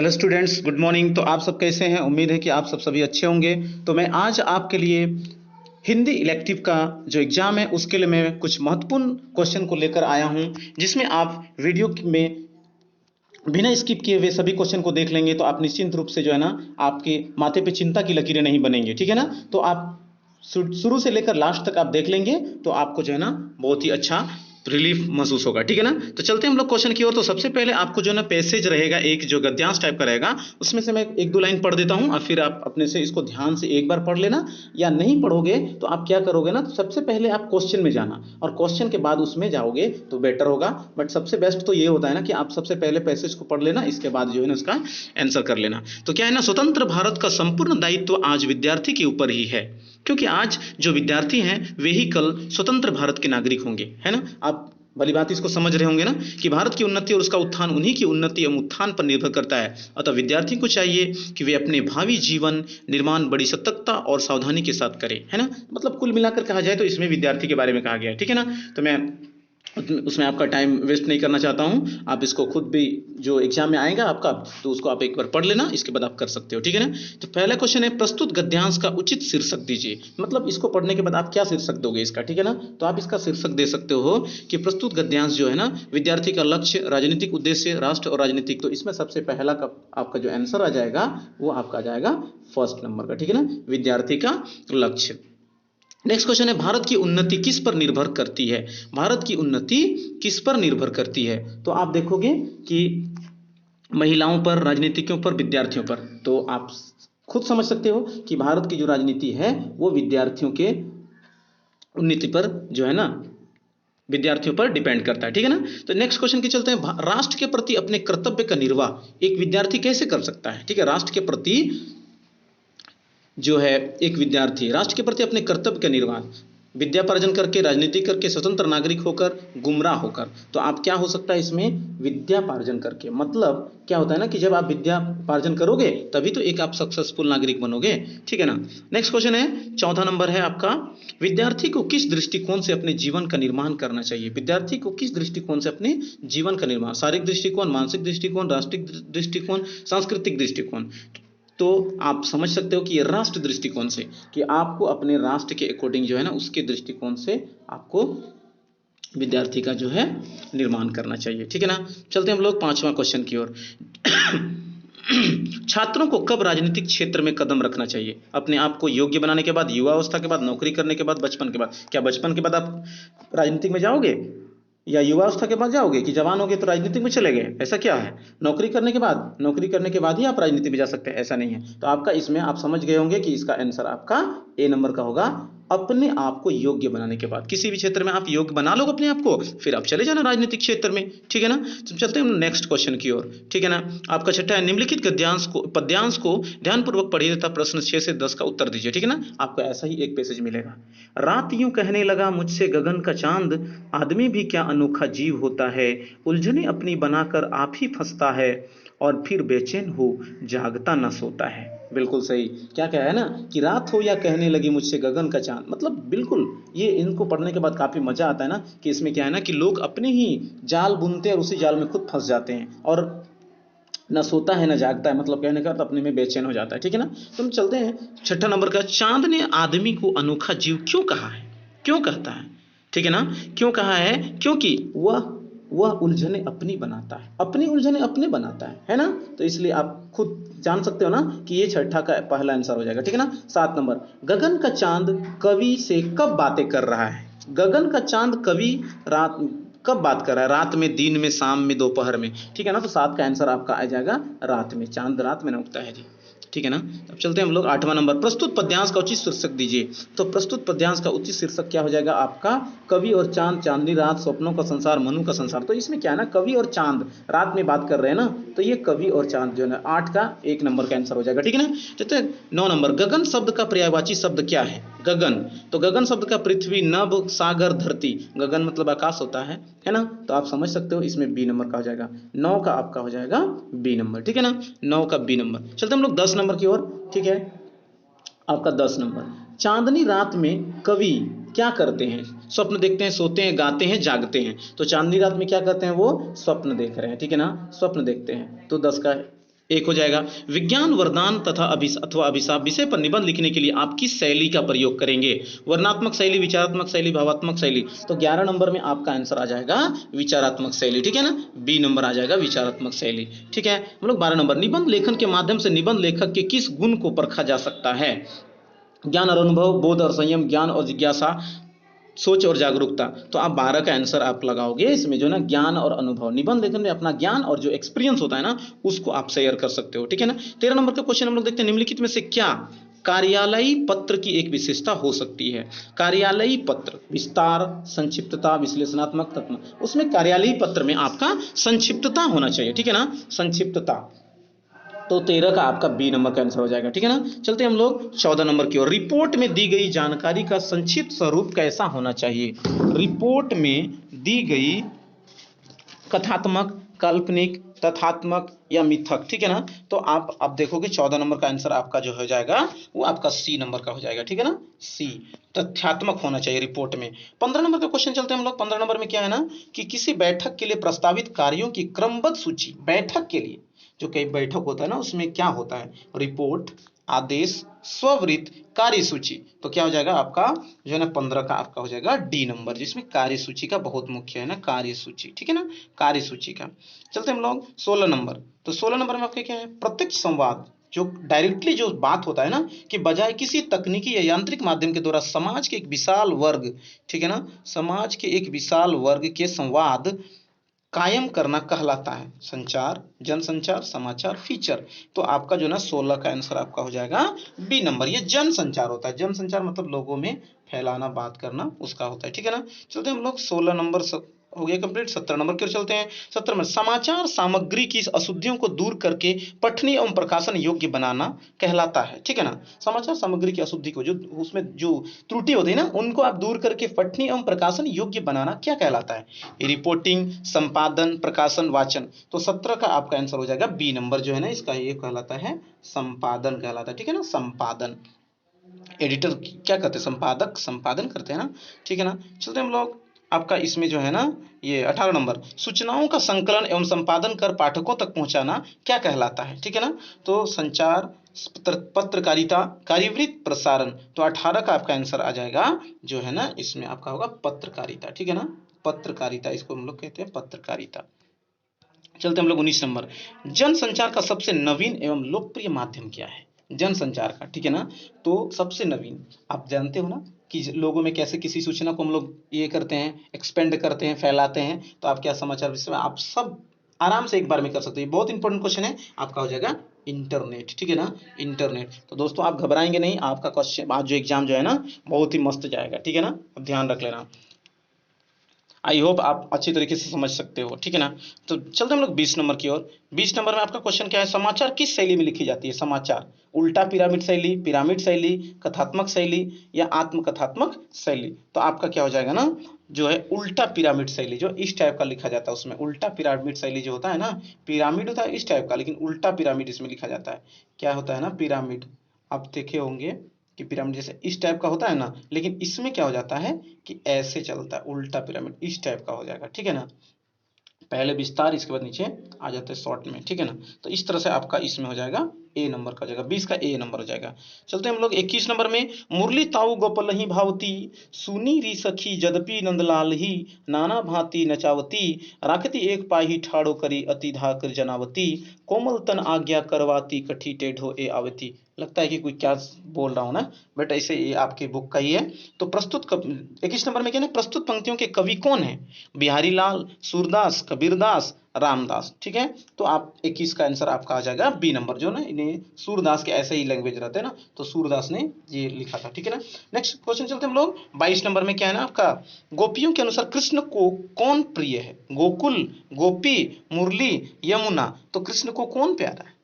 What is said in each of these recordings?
Hello students, good morning. तो आप सब कैसे हैं? उम्मीद है कि आप सब सभी अच्छे होंगे। तो मैं आज आपके लिए हिंदी इलेक्टिव का जो एग्ज़ाम है उसके लिए मैं कुछ महत्वपूर्ण क्वेश्चन को लेकर आया हूं, जिसमें आप वीडियो में बिना स्किप किए हुए सभी क्वेश्चन को देख लेंगे तो आप निश्चिंत रूप से जो है ना, आपके माथे पे चिंता की लकीरें नहीं बनेंगी। ठीक है ना? तो आप शुरू से लेकर लास्ट तक आप देख लेंगे तो आपको जो है ना बहुत ही अच्छा रिलीफ महसूस होगा। ठीक है ना? तो चलते हैं हम लोग क्वेश्चन की ओर। तो सबसे पहले आपको जो है ना पैसेज रहेगा, एक जो गद्यांश टाइप का रहेगा, उसमें से मैं एक दो लाइन पढ़ देता हूं और फिर आप अपने से इसको ध्यान से एक बार पढ़ लेना। या नहीं पढ़ोगे तो आप क्या करोगे ना, तो सबसे पहले आप क्वेश्चन में जाना और क्वेश्चन के बाद उसमें जाओगे तो बेटर होगा। बट सबसे बेस्ट तो ये होता है ना कि आप सबसे पहले पैसेज को पढ़ लेना, इसके बाद जो है ना उसका आंसर कर लेना। तो क्या है ना, स्वतंत्र भारत का संपूर्ण दायित्व आज विद्यार्थी के ऊपर ही है, क्योंकि आज जो विद्यार्थी हैं वे ही कल स्वतंत्र भारत के नागरिक होंगे। है ना? आप भली बात इसको समझ रहे होंगे ना कि भारत की उन्नति और उसका उत्थान उन्हीं की उन्नति एवं उत्थान पर निर्भर करता है। अतः विद्यार्थी को चाहिए कि वे अपने भावी जीवन निर्माण बड़ी सतर्कता और सावधानी के साथ करें। है ना? मतलब कुल मिलाकर कहा जाए तो इसमें विद्यार्थी के बारे में कहा गया है। ठीक है ना? तो मैं उसमें आपका टाइम वेस्ट नहीं करना चाहता हूं। आप इसको खुद भी जो एग्जाम में आएगा आपका, तो उसको आप एक बार पढ़ लेना, इसके बाद आप कर सकते हो। ठीक है ना? तो पहला क्वेश्चन है, प्रस्तुत गद्यांश का उचित शीर्षक दीजिए। मतलब इसको पढ़ने के बाद आप क्या शीर्षक दोगे इसका? ठीक है ना? तो आप इसका शीर्षक दे सकते हो कि प्रस्तुत गद्यांश जो है ना, विद्यार्थी का लक्ष्य, राजनीतिक उद्देश्य, राष्ट्र और राजनीतिक। तो इसमें सबसे पहला का आपका जो आंसर आ जाएगा वो आपका आ जाएगा फर्स्ट नंबर का। ठीक है ना? विद्यार्थी का लक्ष्य। नेक्स्ट क्वेश्चन है, भारत की उन्नति किस पर निर्भर करती है? भारत की उन्नति किस पर निर्भर करती है? तो आप देखोगे कि महिलाओं पर, राजनीतिकों पर, विद्यार्थियों पर। तो आप खुद समझ सकते हो कि भारत की जो राजनीति है वो विद्यार्थियों के उन्नति पर जो है ना, विद्यार्थियों पर डिपेंड करता है। ठीक है ना? तो नेक्स्ट क्वेश्चन की चलते हैं, राष्ट्र के प्रति अपने कर्तव्य का निर्वाह एक विद्यार्थी कैसे कर सकता है? ठीक है, राष्ट्र के प्रति जो है एक विद्यार्थी राष्ट्र के प्रति अपने कर्तव्य का निर्वाह विद्यापार्जन करके, राजनीति करके, स्वतंत्र नागरिक होकर, गुमराह होकर। तो आप क्या हो सकता है इसमें? विद्यापार्जन करके। मतलब क्या होता है ना कि जब आप विद्यापार्जन करोगे तभी तो एक आप सक्सेसफुल नागरिक बनोगे। ठीक है ना? नेक्स्ट क्वेश्चन है, चौथा नंबर है आपका, विद्यार्थी को किस दृष्टिकोण से अपने जीवन का निर्माण करना चाहिए? विद्यार्थी को किस दृष्टिकोण से अपने जीवन का निर्माण, शारीरिक दृष्टिकोण, मानसिक दृष्टिकोण, राष्ट्रीय दृष्टिकोण, सांस्कृतिक दृष्टिकोण। तो आप समझ सकते हो कि ये राष्ट्र दृष्टिकोण से, कि आपको अपने राष्ट्र के अकॉर्डिंग जो है ना, उसके दृष्टिकोण से आपको विद्यार्थी का जो है निर्माण करना चाहिए। ठीक है ना? चलते हैं हम लोग पांचवा क्वेश्चन की ओर। छात्रों को कब राजनीतिक क्षेत्र में कदम रखना चाहिए? अपने आप को योग्य बनाने के बाद, युवा अवस्था के बाद, नौकरी करने के बाद, बचपन के बाद। क्या बचपन के बाद आप राजनीतिक में जाओगे या युवावस्था के बाद जाओगे, कि जवान हो गए तो राजनीति में चले गए? ऐसा क्या है? नौकरी करने के बाद, नौकरी करने के बाद ही आप राजनीति में जा सकते हैं, ऐसा नहीं है। तो आपका इसमें आप समझ गए होंगे कि इसका आंसर आपका ए नंबर का होगा, अपने आप को योग्य बनाने के बाद। किसी भी क्षेत्र में आप योग्य बना लो अपने आप को, फिर आप चले जाना राजनीतिक क्षेत्र में। ठीक है ना? तो चलते हैं नेक्स्ट क्वेश्चन की ओर। ठीक है ना? आपका छठा है, निम्नलिखित गद्यांश को, पद्यांश को ध्यानपूर्वक पढ़िए तथा प्रश्न 6 से 10 का उत्तर दीजिए। ठीक है ना? आपको ऐसा ही एक पैसेज मिलेगा। रात यूं कहने लगा मुझसे गगन का चांद, आदमी भी क्या अनोखा जीव होता है, उलझने अपनी बनाकर आप ही फंसता है, और फिर बेचैन हो जागता न सोता है। बिल्कुल सही। क्या क्या है ना कि रात हो या कहने लगी मुझसे गगन का चांद, मतलब बिल्कुल ये इनको पढ़ने के बाद काफी मजा आता है ना, कि इसमें क्या है ना कि लोग अपने ही जाल बुनते हैं और उसी जाल में खुद फंस जाते हैं, और न सोता है न जागता है। मतलब कहने का तो अपने में बेचैन हो जाता है। ठीक है ना? तो हम चलते हैं छठा नंबर का, चांद ने आदमी को अनोखा जीव क्यों कहा है? क्यों कहता है? ठीक है ना? क्यों कहा है? क्योंकि वह उलझने अपनी बनाता है, अपनी उलझने अपने बनाता है ना? तो इसलिए आप खुद जान सकते हो ना कि ये छठा का पहला आंसर हो जाएगा। ठीक है ना? 7 नंबर, गगन का चांद कवि से कब बातें कर रहा है? गगन का चांद कवि रात कब बात कर रहा है? रात में, दिन में, शाम में, दोपहर में। ठीक है ना? तो 7 का आंसर आपका आ जाएगा रात में। चांद रात में ना उगता है जी। ठीक है ना? अब चलते हैं हम लोग 8वां नंबर, प्रस्तुत पद्यांश का उचित शीर्षक दीजिए। तो प्रस्तुत पद्यांश का उचित शीर्षक क्या हो जाएगा आपका? कवि और चांद, चांदनी रात, स्वप्नों का संसार, मनु का संसार। तो इसमें क्या है ना, कवि और चांद रात में बात कर रहे हैं ना, तो ये कवि और चांद जो है ना 8 का 1 नंबर का आंसर हो जाएगा। ठीक है ना? चलते हैं 9 नंबर, गगन शब्द का पर्यायवाची शब्द क्या है? गगन, तो गगन शब्द का पृथ्वी, नभ, सागर, धरती। गगन मतलब आकाश होता है ना? तो आप समझ सकते हो इसमें बी नंबर का हो जाएगा। 9 का आपका हो जाएगा बी नंबर। ठीक है ना? 9 का बी नंबर। चलते हम लोग 10 नंबर की ओर। ठीक है, आपका 10 नंबर, चांदनी रात में कवि क्या करते हैं? स्वप्न देखते हैं, सोते हैं, गाते हैं, जागते हैं। तो चांदनी रात में क्या करते हैं? वो स्वप्न देख रहे हैं। ठीक है ना? स्वप्न देखते हैं। तो 10 का एक हो जाएगा। विज्ञान वरदान तथा अथवा अभिशाप विषय पर निबंध लिखने के लिए आप किस शैली का प्रयोग करेंगे? वर्णनात्मक शैली, विचारात्मक शैली, भावात्मक शैली। तो 11 नंबर में आपका आंसर आ जाएगा विचारात्मक शैली, ठीक है ना, बी नंबर आ जाएगा विचारात्मक शैली, ठीक है। हम लोग 12 नंबर, निबंध लेखन के माध्यम से निबंध लेखक के किस गुण को परखा जा सकता है? ज्ञान और अनुभव, बोध और संयम, ज्ञान और जिज्ञासा, सोच और जागरूकता। तो आप 12 का आंसर आप लगाओगे इसमें जो है ना ज्ञान और अनुभव। निबंध लेखन में अपना ज्ञान और जो एक्सपीरियंस होता है ना उसको आप शेयर कर सकते हो, ठीक है ना। 13 नंबर का क्वेश्चन हम लोग देखते हैं, निम्नलिखित में से क्या कार्यालयी पत्र की एक विशेषता हो सकती है? कार्यालयी पत्र, विस्तार, संक्षिप्तता, विश्लेषणात्मक तत्व। उसमें कार्यालयी पत्र में आपका संक्षिप्तता होना चाहिए, ठीक है ना, संक्षिप्तता। तो 13 का आपका बी नंबर का आंसर हो जाएगा, ठीक है ना। चलते हम लोग 14 नंबर की ओर। रिपोर्ट में दी गई जानकारी का संक्षिप्त स्वरूप कैसा होना चाहिए? रिपोर्ट में दी गई कथात्मक, काल्पनिक, तथ्यात्मक या मिथक, ठीक है ना। तो आप देखोगे 14 नंबर का आंसर आपका जो हो जाएगा वो आपका सी नंबर का हो जाएगा, ठीक है ना, सी, तथ्यात्मक होना चाहिए रिपोर्ट में। 15 नंबर का क्वेश्चन चलते हैं हम लोग। 15 नंबर में क्या है ना कि किसी बैठक के लिए प्रस्तावित कार्यों की क्रमबद्ध सूची, बैठक के लिए जो कई बैठक होता है ना उसमें क्या होता है, रिपोर्ट, आदेश, स्ववृत्त, कार्यसूची। तो क्या हो जाएगा आपका जो है ना 15 का आपका हो जाएगा डी नंबर, जिसमें कार्यसूची का बहुत मुख्य है ना, कार्यसूची, ठीक है ना, कार्यसूची का। चलते हम लोग 16 नंबर। तो 16 नंबर में आपके क्या है, प्रत्यक्ष संवाद, जो डायरेक्टली जो बात होता है ना कि बजाय किसी तकनीकी या यांत्रिक माध्यम के द्वारा समाज के एक विशाल वर्ग, ठीक है ना, समाज के एक विशाल वर्ग के संवाद कायम करना कहलाता है संचार, जनसंचार, समाचार, फीचर। तो आपका जो ना 16 का आंसर आपका हो जाएगा बी नंबर। ये जनसंचार होता है, जनसंचार मतलब लोगों में फैलाना, बात करना, उसका होता है, ठीक है ना। चलते हम लोग 16 नंबर हो गया कंप्लीट। 17 नंबर की ओर चलते हैं। 17 में समाचार सामग्री की अशुद्धियों को दूर करके पठनीय एवं प्रकाशन योग्य बनाना कहलाता है, ठीक है ना। समाचार सामग्री की अशुद्धि को, जो उसमें जो त्रुटि होती है ना उनको आप दूर करके पठनीय एवं प्रकाशन योग्य बनाना क्या कहलाता है? रिपोर्टिंग, संपादन, प्रकाशन, वाचन। तो 17 का आपका आंसर हो जाएगा बी नंबर जो है ना इसका, ये कहलाता है संपादन कहलाता है, ठीक है ना, संपादन। एडिटर क्या करते हैं, संपादक संपादन करते हैं ना, ठीक है ना। चलते हम लोग आपका इसमें जो है ना ये 18 नंबर, सूचनाओं का संकलन एवं संपादन कर पाठकों तक पहुंचाना क्या कहलाता है, ठीक है ना। तो संचार, पत्रकारिता, कार्यवृत्त, प्रसारण। तो 18 का आपका आंसर आ जाएगा जो है ना इसमें आपका होगा पत्रकारिता, ठीक है ना, पत्रकारिता, इसको हम लोग कहते हैं पत्रकारिता। चलते हम लोग 19 नंबर, जनसंचार का सबसे नवीन एवं लोकप्रिय माध्यम क्या है? जनसंचार का, ठीक है ना। तो सबसे नवीन आप जानते हो ना कि लोगों में कैसे किसी सूचना को हम लोग ये करते हैं, एक्सपेंड करते हैं, फैलाते हैं। तो आप क्या समाचार विषय में आप सब आराम से एक बार में कर सकते हैं। बहुत इंपॉर्टेंट क्वेश्चन है, आपका हो जाएगा इंटरनेट, ठीक है ना, इंटरनेट। तो दोस्तों आप घबराएंगे नहीं, आपका क्वेश्चन आज जो एग्जाम जो है ना बहुत ही मस्त जाएगा, ठीक है ना, अब ध्यान रख लेना। आई होप आप अच्छी तरीके से समझ सकते हो, ठीक है ना। तो चलते हम लोग 20 नंबर की ओर। 20 नंबर में आपका क्वेश्चन क्या है, समाचार किस शैली में लिखी जाती है? समाचार उल्टा पिरामिड शैली, कथात्मक शैली या आत्मकथात्मक शैली। तो आपका क्या हो जाएगा ना जो है उल्टा पिरामिड शैली, जो इस टाइप का लिखा जाता है उसमें। उल्टा पिरामिड शैली जो होता है ना, पिरामिड होता है इस टाइप का, लेकिन उल्टा पिरामिड इसमें लिखा जाता है। क्या होता है ना पिरामिड, आप देखे होंगे कि पिरामिड जैसे इस टाइप का होता है ना, लेकिन इसमें क्या हो जाता है कि ऐसे चलता है, उल्टा पिरामिड इस टाइप का हो जाएगा, ठीक है ना। पहले विस्तार, इसके बाद नीचे आ जाते हैं शॉर्ट में, ठीक है ना। तो इस तरह से आपका इसमें हो जाएगा ए नंबर का हो जाएगा, 20 का ए नंबर हो जाएगा। चलते हैं हम लोग 21 नंबर में, मुरली ताऊ गोपलही भावती, सुनी री सखी जदपि नंदलाल ही, नाना भांति नचावती, राखती एक पाही ठाड़ो करी अति धाकर जनावती, कोमल तन आज्ञा करवाती कठी टेढ़ो ए आवती। लगता है कि कोई क्या बोल रहा हूं ना, बट ऐसे ये आपके बुक का ही है। तो प्रस्तुत 21 नंबर में क्या है, प्रस्तुत पंक्तियों के कवि कौन है? बिहारी लाल, सूरदास, कबीरदास, रामदास, ठीक है। तो आप 21 का आंसर आपका आ जाएगा बी नंबर, जो ना इन्हें सूरदास के ऐसे ही लैंग्वेज रहते हैं ना, तो सूरदास ने ये लिखा था, ठीक है ना। नेक्स्ट क्वेश्चन चलते हम लोग 22 नंबर में क्या है ना आपका, गोपियों के अनुसार कृष्ण को कौन प्रिय है? गोकुल, गोपी, मुरली, यमुना। तो कृष्ण को कौन प्यारा है?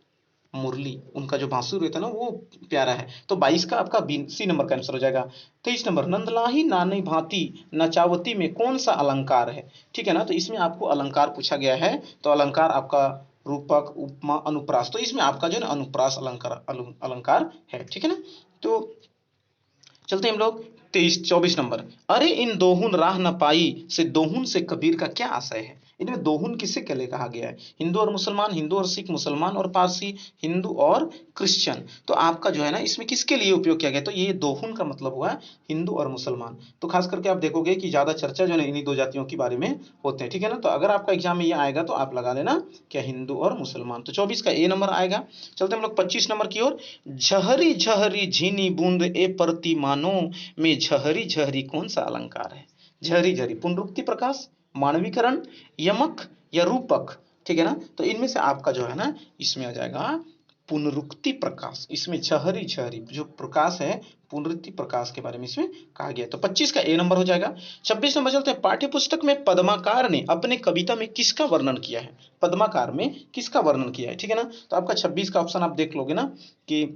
मुरली, उनका जो बांसुरी रहता है ना वो प्यारा है। तो 22 का आपका सी नंबर का आंसर हो जाएगा। 23 नंबर, नंदलाही नानी भांति नचावती में कौन सा अलंकार है? ठीक है ना, तो इसमें आपको अलंकार पूछा गया है। तो अलंकार आपका रूपक, उपमा, अनुप्रास। तो इसमें आपका जो है अनुप्रास अलंकार अलंकार है, ठीक है ना। तो चलते हम लोग 24 नंबर, अरे इन दोहुन राह न पाई से दोहुन से कबीर का क्या आशय है? इनमें दोहुन किसे के लिए कहा गया है? हिंदू और मुसलमान, हिंदू और सिख, मुसलमान और पारसी, हिंदू और क्रिश्चियन। तो आपका जो है ना इसमें किसके लिए उपयोग किया गया? तो ये दोहुन का मतलब हुआ हिंदू और मुसलमान। तो खास करके आप देखोगे कि ज्यादा चर्चा जो है इन्हीं दो जातियों के बारे में होते हैं, ठीक है ना। तो अगर आपका एग्जाम में ये आएगा तो आप लगा लेना क्या, हिंदू और मुसलमान। तो 24 का ए नंबर आएगा। चलते हम लोग 25 नंबर की ओर। झहरी झहरी झीनी बूंद ए प्रतिमानों में झहरी झहरी कौन सा अलंकार है? झहरी झहरी पुनरुक्ति प्रकाश, मानवीकरण, यमक या रूपक, ठीक है ना। तो इनमें से आपका जो है ना इसमें आ जाएगा पुनरुक्ति प्रकाश। इसमें झहरी झहरी जो प्रकाश है, पुनरुक्ति प्रकाश के बारे में इसमें कहा गया। तो 25 का ए नंबर हो जाएगा। 26 नंबर चलते हैं। पाठ्य पुस्तक में पद्माकार ने अपने कविता में किसका वर्णन किया है? पद्माकार में किसका वर्णन किया है, ठीक है ना। तो आपका 26 का ऑप्शन आप देख लोगे ना कि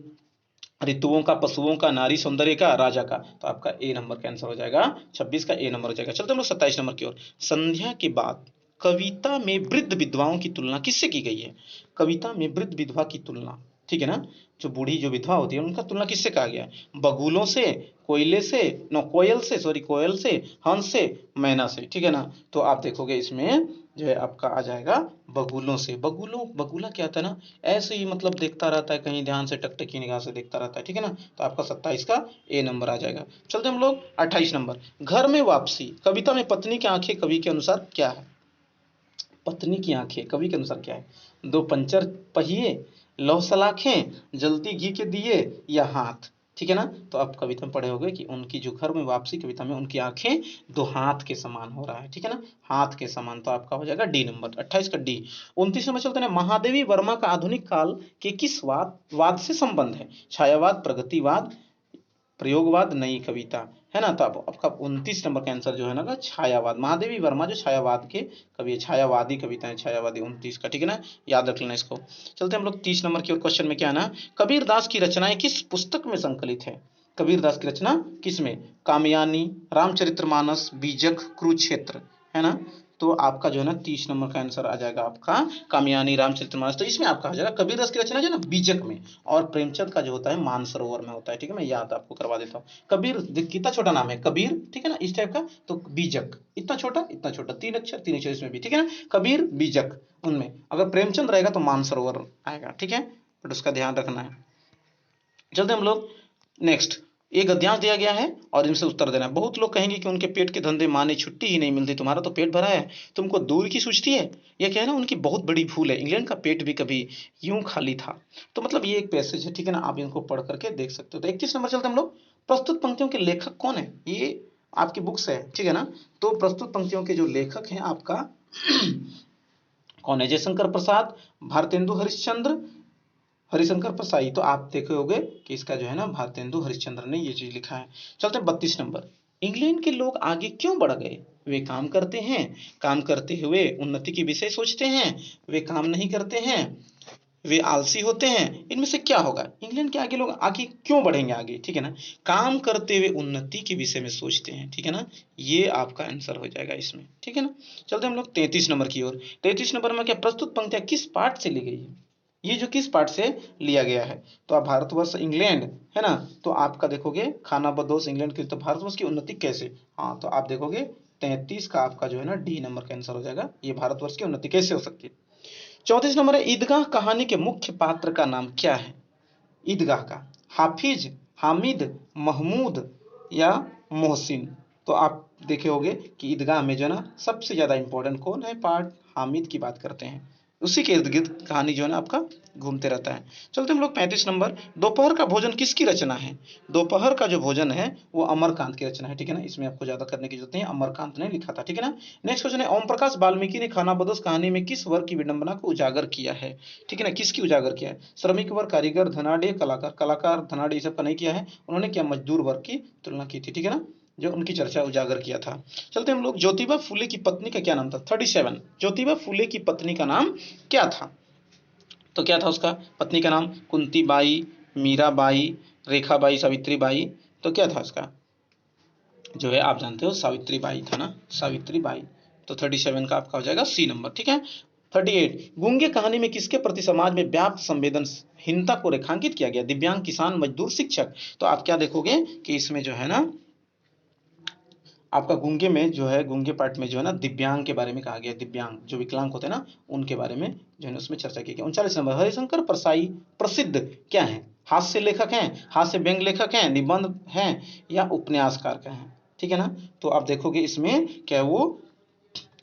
ऋतुओं का, पशुओं का, नारी सौंदर्य का, राजा का। तो आपका ए नंबर का आंसर हो जाएगा, 26 का ए नंबर हो जाएगा। चलते हम लोग 27 नंबर की ओर। संध्या के बाद कविता में वृद्ध विधवाओं की तुलना किससे की गई है? कविता में वृद्ध विधवा की तुलना, ठीक है ना, जो बूढ़ी जो विधवा होती है उनका तुलना किससे कहा गया है? बगुलों से, कोयले से, नो कोयल से, सॉरी कोयल से, हंस से, मैना से, ठीक है ना। तो आप देखोगे इसमें जो है आपका आ जाएगा बगुलों से। बगुलों, बगुला क्या था ना, ऐसे ही मतलब देखता रहता है, कहीं ध्यान से टकटकी निगाह से देखता रहता है, ठीक है ना। तो आपका 27 का ए नंबर आ जाएगा। चलते हम लोग 28 नंबर। घर में वापसी कविता में पत्नी की आंखें कवि के अनुसार क्या है? पत्नी की आंखें कवि के अनुसार क्या है? दो पंचर पहिए, लौह सलाखें, जलती घी के दिए या हाथ, ठीक है ना। तो आप कविता में पढ़े होंगे कि उनकी जो घर में वापसी कविता में उनकी आंखें दो हाथ के समान हो रहा है, ठीक है ना, हाथ के समान। तो आपका हो जाएगा डी नंबर, 28 का डी। 29 नंबर चलते हैं। महादेवी वर्मा का आधुनिक काल के किस वाद से संबंध है? छायावाद, प्रगतिवाद, प्रयोगवाद, नई कविता, है ना। तो आपका 29 नंबर का आंसर जो है ना छायावाद। महादेवी वर्मा जो छायावाद के कवि है, छायावादी कविताएं, छायावादी 29 का, ठीक है ना, याद रख लेना इसको। चलते हम लोग 30 नंबर की ओर। क्वेश्चन में क्या है ना, कबीर दास की रचनाएं किस पुस्तक में संकलित है? कबीर दास की रचना किस में? कामयानी, रामचरितमानस, बीजक, कुरुक्षेत्र, है ना। तो आपका जो है ना 30 नंबर का आंसर आ जाएगा आपका कामयानी, रामचरितमानस। तो इसमें आपका आ जाएगा कबीर दास की रचना जो है ना बीजक में, और प्रेमचंद का जो होता है मानसरोवर में होता है, ठीक है। मैं याद आपको करवा देता हूँ। कबीर कितना छोटा नाम है, कबीर, ठीक है ना, इस टाइप का। तो बीजक इतना छोटा, इतना छोटा, 3 अक्षर, 3 अक्षर इसमें भी, ठीक है ना। कबीर, बीजक, उनमें अगर प्रेमचंद रहेगा तो मानसरोवर आएगा, ठीक है, बट उसका ध्यान रखना है। चलते हम लोग नेक्स्ट। एक गद्यांश दिया गया है और इनसे उत्तर देना है। बहुत लोग कहेंगे कि उनके पेट के धंधे माने छुट्टी ही नहीं मिलती, तुम्हारा तो पेट भरा है, तुमको दूर की सूझती है। यह क्या है ना, उनकी बहुत बड़ी भूल है। इंग्लैंड का पेट भी कभी यूं खाली था। तो मतलब ये एक पैसेज है, ठीक है ना, आप इनको पढ़ करके देख सकते हो। तो 31 नंबर चलते हम लोग। प्रस्तुत पंक्तियों के लेखक कौन है? ये आपकी बुक्स है, ठीक है ना। तो प्रस्तुत पंक्तियों के जो लेखक हैं आपका कौन है? जयशंकर प्रसाद, भारतेंदु हरिश्चंद्र, हरिशंकर प्रसाई। तो आप देखे होंगे कि इसका जो है ना भारतेंदु हरिश्चंद्र ने ये चीज लिखा है। चलते हैं 32 नंबर। इंग्लैंड के लोग आगे क्यों बढ़ गए? वे काम करते हैं, काम करते हुए उन्नति के विषय सोचते हैं, वे काम नहीं करते हैं, वे आलसी होते हैं। इनमें से क्या होगा? इंग्लैंड के आगे लोग आगे क्यों बढ़ेंगे आगे, ठीक है ना, काम करते हुए उन्नति के विषय में सोचते हैं, ठीक है ना। ये आपका आंसर हो जाएगा इसमें, ठीक है ना। चलते हम लोग 33 नंबर की ओर। 33 नंबर में क्या प्रस्तुत पंक्तियां किस पाठ से ली गई है? ये जो किस पार्ट से लिया गया है? तो आप भारतवर्ष इंग्लैंड, है ना, तो आपका देखोगे खाना बदोश इंग्लैंड की, तो भारतवर्ष की उन्नति कैसे, हाँ तो आप देखोगे 33 का आपका जो है ना डी नंबर का आंसर हो जाएगा, ये भारतवर्ष की उन्नति कैसे हो सकती है। 34 नंबर है। ईदगाह कहानी के मुख्य पात्र का नाम क्या है? ईदगाह का हाफिज, हामिद, महमूद या मोहसिन। तो आप देखे होंगे कि ईदगाह में जो है ना सबसे ज्यादा इंपॉर्टेंट कौन है पार्ट? हामिद की बात करते हैं, उसी के इर्द गिर्द कहानी जो है ना आपका घूमते रहता है। चलते हम लोग 35 नंबर। दोपहर का भोजन किसकी रचना है? दोपहर का जो भोजन है वो अमरकांत की रचना है, ठीक है ना, इसमें आपको ज्यादा करने की जरूरत नहीं है, अमरकांत ने लिखा था, ठीक है ना। नेक्स्ट क्वेश्चन है। ओम प्रकाश वाल्मीकि ने खानाबदोश कहानी में किस वर्ग की विडंबना को उजागर किया है? ठीक है ना, किसकी उजागर किया है? श्रमिक वर्ग, कारीगर, धनाढ़, कलाकार। कलाकार, धनाढ़ ये सब का नहीं किया है उन्होंने, क्या मजदूर वर्ग की तुलना की थी, ठीक है ना, जो उनकी चर्चा उजागर किया था। चलते हम लोग। ज्योतिबा फुले की पत्नी का क्या नाम था? 37। ज्योतिबा फुले की पत्नी का नाम क्या था? तो क्या था उसका पत्नी का नाम? Kunti by, Mirabai, Rekhabai, Savitri by. तो क्या था उसका जो है, आप जानते हो सावित्री बाई था ना, सावित्री बाई। तो 37 का आपका हो जाएगा सी नंबर, ठीक है। 38। गूंगे कहानी में किसके प्रति समाज में व्याप्त संवेदनहीनता को रेखांकित किया गया? दिव्यांग, किसान, मजदूर, शिक्षक। तो आप क्या देखोगे कि इसमें जो है ना आपका गूंगे में जो है, गूंगे पार्ट में जो है ना दिव्यांग के बारे में कहा गया, दिव्यांग जो विकलांग होते हैं ना उनके बारे में जो है ना उसमें चर्चा की गई। 39 नंबर, हरिशंकर परसाई प्रसिद्ध क्या है? हास्य लेखक हैं, हास्य व्यंग लेखक हैं, निबंध हैं या उपन्यासकार का हैं? ठीक है ना, तो आप देखोगे इसमें क्या है, वो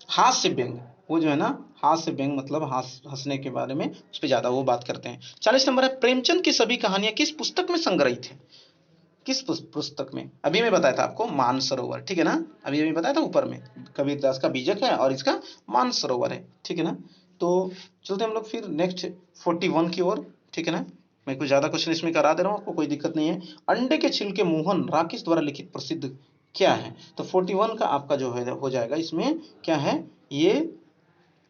हास्य व्यंग, वो जो है ना हास्य व्यंग मतलब हंसने के बारे में उस पर ज्यादा वो बात करते हैं। 40 नंबर है, प्रेमचंद की सभी कहानियां किस पुस्तक में संग्रहित है? किस पुस्तक में? अभी मैं बताया था आपको मानसरोवर, ठीक है ना, अभी अभी बताया था ऊपर में, कबीरदास का बीजक है और इसका मानसरोवर है, ठीक है ना। तो चलते हम लोग फिर नेक्स्ट 41 की ओर, ठीक है ना। मैं कुछ ज्यादा क्वेश्चन इसमें करा दे रहा हूँ आपको, कोई दिक्कत नहीं है। अंडे के छिलके मोहन राकेश द्वारा लिखित प्रसिद्ध क्या है? तो 41 का आपका जो है हो जाएगा इसमें क्या है, ये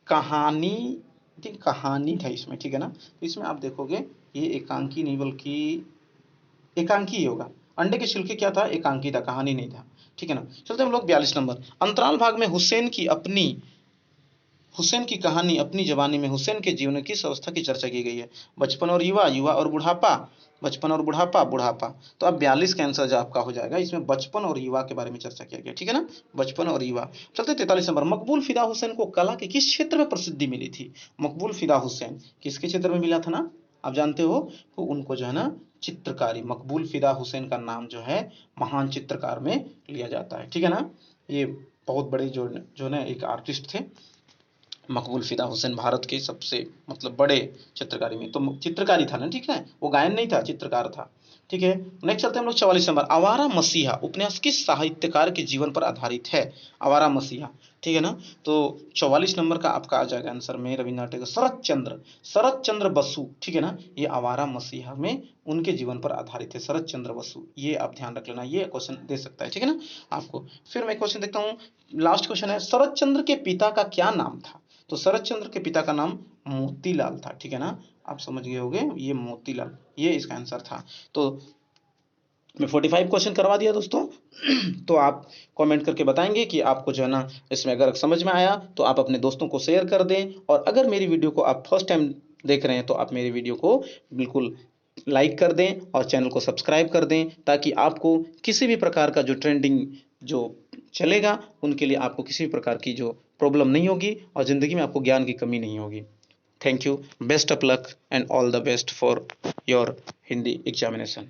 कहानी, ठीक कहानी था इसमें, ठीक है ना। तो इसमें आप देखोगे ये एकांकी नहीं बल्कि एकांकी ही होगा। अंडे के छिलके क्या था, एकांकी था, कहानी नहीं था, ठीक है ना। चलते हम लोग 42 नंबर, अंतराल भाग में हुसैन की कहानी अपनी जवानी में हुसैन के जीवन में किस अवस्था की चर्चा की गई है? बचपन और युवा, युवा और बुढ़ापा, बचपन और बुढ़ापा, बुढ़ापा। तो अब 42 का आंसर जो आपका हो जाएगा इसमें बचपन और युवा के बारे में चर्चा किया गया, ठीक है ना, बचपन और युवा। चलते 43 नंबर, मकबूल फिदा हुसैन को कला के किस क्षेत्र में प्रसिद्धि मिली थी? मकबूल फिदा हुसैन किसके क्षेत्र में मिला था ना, आप जानते हो, तो उनको जो है ना चित्रकारी, मकबूल फिदा हुसैन का नाम जो है महान चित्रकार में लिया जाता है, ठीक है ना। ये बहुत बड़े जो जो ना एक आर्टिस्ट थे मकबूल फिदा हुसैन, भारत के सबसे मतलब बड़े चित्रकारी में, तो चित्रकारी था ना, ठीक है, वो गायन नहीं था, चित्रकार था, ठीक है। नेक्स्ट चलते हैं हम लोग 44 नंबर, आवारा मसीहा उपन्यास किस साहित्यकार के जीवन पर आधारित है? आवारा मसीहा, ठीक है ना। तो 44 नंबर का आपका आ जाएगा आंसर में रविन्द्रनाथ टैगोर, शरत चंद्र बसु, ठीक है ना, ये आवारा मसीहा में उनके जीवन पर आधारित है, शरत चंद्र बसु, ये आप ध्यान रख लेना, ये क्वेश्चन दे सकता है, ठीक है ना आपको। फिर मैं क्वेश्चन देखता हूँ, लास्ट क्वेश्चन है, शरत चंद्र के पिता का क्या नाम था? तो शरत चंद्र के पिता का नाम मोतीलाल था, ठीक है ना, आप समझ गए होंगे, ये मोतीलाल, ये इसका आंसर था। तो मैं 45 क्वेश्चन करवा दिया दोस्तों। तो आप कमेंट करके बताएंगे कि आपको जो है ना इसमें अगर समझ में आया तो आप अपने दोस्तों को शेयर कर दें, और अगर मेरी वीडियो को आप फर्स्ट टाइम देख रहे हैं तो आप मेरी वीडियो को बिल्कुल लाइक कर दें और चैनल को सब्सक्राइब कर दें, ताकि आपको किसी भी प्रकार का जो ट्रेंडिंग जो चलेगा उनके लिए आपको किसी भी प्रकार की जो प्रॉब्लम नहीं होगी और ज़िंदगी में आपको ज्ञान की कमी नहीं होगी। Thank you, best of luck and all the best for your Hindi examination.